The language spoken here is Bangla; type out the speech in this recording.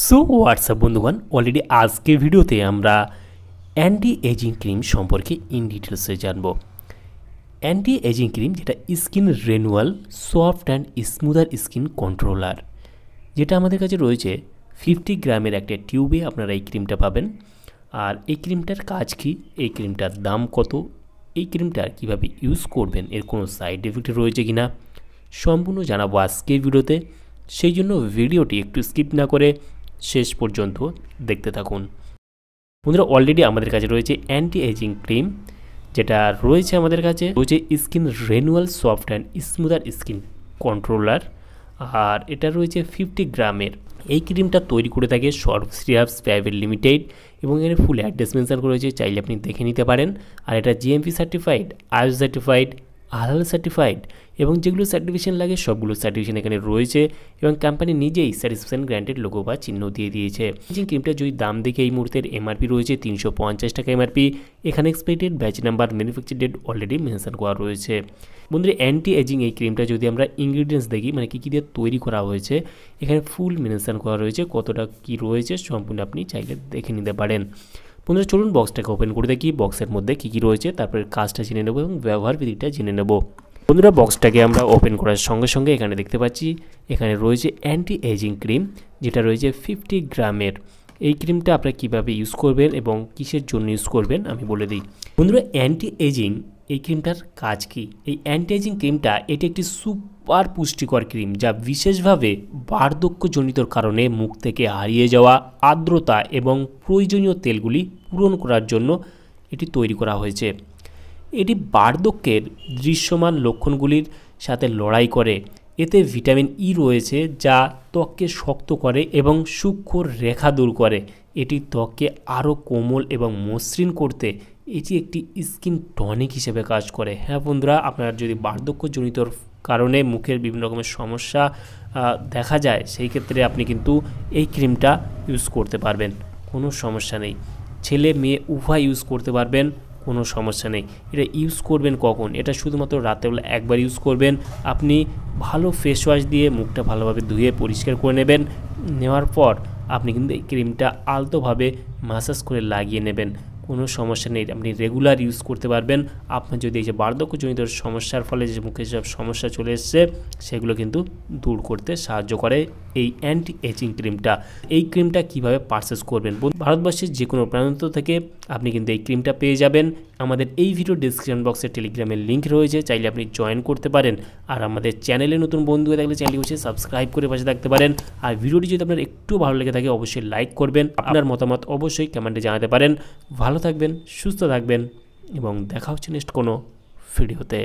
সো হোয়াটসঅ্যাপ বন্ধুগণ, অলরেডি আজকের ভিডিওতে আমরা অ্যান্টি এজিং ক্রিম সম্পর্কে ইন ডিটেলসে জানব। অ্যান্টি এজিং ক্রিম যেটা skin renewal soft and smoother skin controller, যেটা আমাদের কাছে রয়েছে 50 গ্রামের একটা টিউবে আপনারা এই ক্রিমটা পাবেন। আর এই ক্রিমটার কাজ কি, এই ক্রিমটার দাম কত, এই ক্রিমটার কীভাবে ইউজ করবেন, এর কোনো সাইড এফেক্ট রয়েছে কি না, সম্পূর্ণ জানাবো আজকের ভিডিওতে। সেই জন্য ভিডিওটি একটু স্কিপ না করে শেষ পর্যন্ত দেখতে থাকুন। বন্ধুরা, অলরেডি আমাদের কাছে রয়েছে অ্যান্টি এজিং ক্রিম, যেটা রয়েছে আমাদের কাছে রয়েছে skin renewal soft and smoother skin controller. আর এটা রয়েছে 50 গ্রামের। এই ক্রিমটা তৈরি করে থাকে সর্ব সিরাপস প্রাইভেট লিমিটেড এবং এর ফুল অ্যাড্রেস মেনশন করা রয়েছে, চাইলে আপনি দেখে নিতে পারেন। আর এটা জিএমপি সার্টিফাইড, আইএস সার্টিফাইড, হালাল সার্টিফাইড এবং যেগুলো সার্টিফিকেশন লাগে সবগুলো সার্টিফিকেশন এখানে রয়েছে এবং কোম্পানি নিজেই স্যাটিসফ্যাকশন গ্র্যান্টেড লোগো বা চিহ্ন দিয়ে দিয়েছে। এই ক্রিমটা যদি দাম দেখে এই মুহূর্তের এমআরপি রয়েছে 350 টাকা এমআরপি। এখানে expected batch number, manufacture date already mention করা রয়েছে। বন্ধুরা, অ্যান্টি এজিং এই ক্রিমটা যদি আমরা ইনগ্রিডিয়েন্টস দেখি, মানে কী কী দিয়ে তৈরি করা হয়েছে, এখানে ফুল মেনশন করা রয়েছে, কতটা কী রয়েছে সম্পূর্ণ আপনি চাইলে দেখে নিতে পারেন। বন্ধুরা, চলুন বক্সটাকে ওপেন করে দেখি বক্সের মধ্যে কী কী রয়েছে, তারপরে কাজটা জেনে নেবো এবং ব্যবহার বিধিটা জেনে নেব। বন্ধুরা, বক্সটাকে আমরা ওপেন করার সঙ্গে সঙ্গে এখানে দেখতে পাচ্ছি এখানে রয়েছে অ্যান্টি এজিং ক্রিম, যেটা রয়েছে 50 গ্রামের। এই ক্রিমটা আপনারা কীভাবে ইউজ করবেন এবং কিসের জন্য ইউজ করবেন আমি বলে দিই। বন্ধুরা, অ্যান্টি এজিং এই ক্রিমটার কাজ কি? এই অ্যান্টি এজিং ক্রিমটা এটি একটি সুপার পুষ্টিকর ক্রিম, যা বিশেষভাবে বার্ধক্যজনিত কারণে মুখ থেকে হারিয়ে যাওয়া আর্দ্রতা এবং প্রয়োজনীয় তেলগুলি পূরণ করার জন্য এটি তৈরি করা হয়েছে। এটি বার্ধক্যের দৃশ্যমান লক্ষণগুলির সাথে লড়াই করে। এতে ভিটামিন ই রয়েছে, যা ত্বককে শক্ত করে এবং সূক্ষ্ম রেখা দূর করে। এটি ত্বককে আরও কোমল এবং মসৃণ করতে এটি একটি স্কিন টনিক হিসেবে কাজ করে। হ্যাঁ বন্ধুরা, আপনার যদি বার্ধক্যজনিত কারণে মুখের বিভিন্ন রকমের সমস্যা দেখা যায়, সেই ক্ষেত্রে আপনি কিন্তু এই ক্রিমটা ইউজ করতে পারবেন, কোনো সমস্যা নেই। ছেলে মেয়ে উভয় ইউজ করতে পারবেন, কোনো সমস্যা নেই। এটা ইউজ করবেন কখন? এটা শুধুমাত্র রাতেরবেলা একবার ইউজ করবেন। আপনি ভালো ফেস ওয়াশ দিয়ে মুখটা ভালোভাবে ধুয়ে পরিষ্কার করে নেবেন। নেওয়ার পর আপনি কিন্তু এই ক্রিমটা আলতোভাবে ম্যাসাজ করে লাগিয়ে নেবেন, কোনো সমস্যা নেই। আপনি রেগুলার ইউজ করতে পারবেন। আপনার যদি এই যে বার্ধক্যজনিত সমস্যার ফলে যে মুখে সব সমস্যা চলে এসছে, সেগুলো কিন্তু দূর করতে সাহায্য করে এই অ্যান্টি এজিং ক্রিমটা। এই ক্রিমটা কিভাবে পারচেস করবেন? ভারতবর্ষের যে কোনো প্রান্ত থেকে আপনি কিন্তু এই ক্রিমটা পেয়ে যাবেন। আমাদের এই ভিডিও ডিসক্রিপশন বক্সে টেলিগ্রামের লিঙ্ক রয়েছে, চাইলে আপনি জয়েন করতে পারেন। আর আমাদের চ্যানেলে নতুন বন্ধু হয়ে থাকলে চ্যানেলটি অবশ্যই সাবস্ক্রাইব করে পাশে থাকতে পারেন। আর ভিডিওটি যদি আপনার একটু ভালো লেগে থাকে অবশ্যই লাইক করবেন। আপনার মতামত অবশ্যই কমেন্টে জানাতে পারেন। ভালো থাকবেন, সুস্থ থাকবেন এবং দেখা হচ্ছে নেক্সট কোনো ভিডিওতে।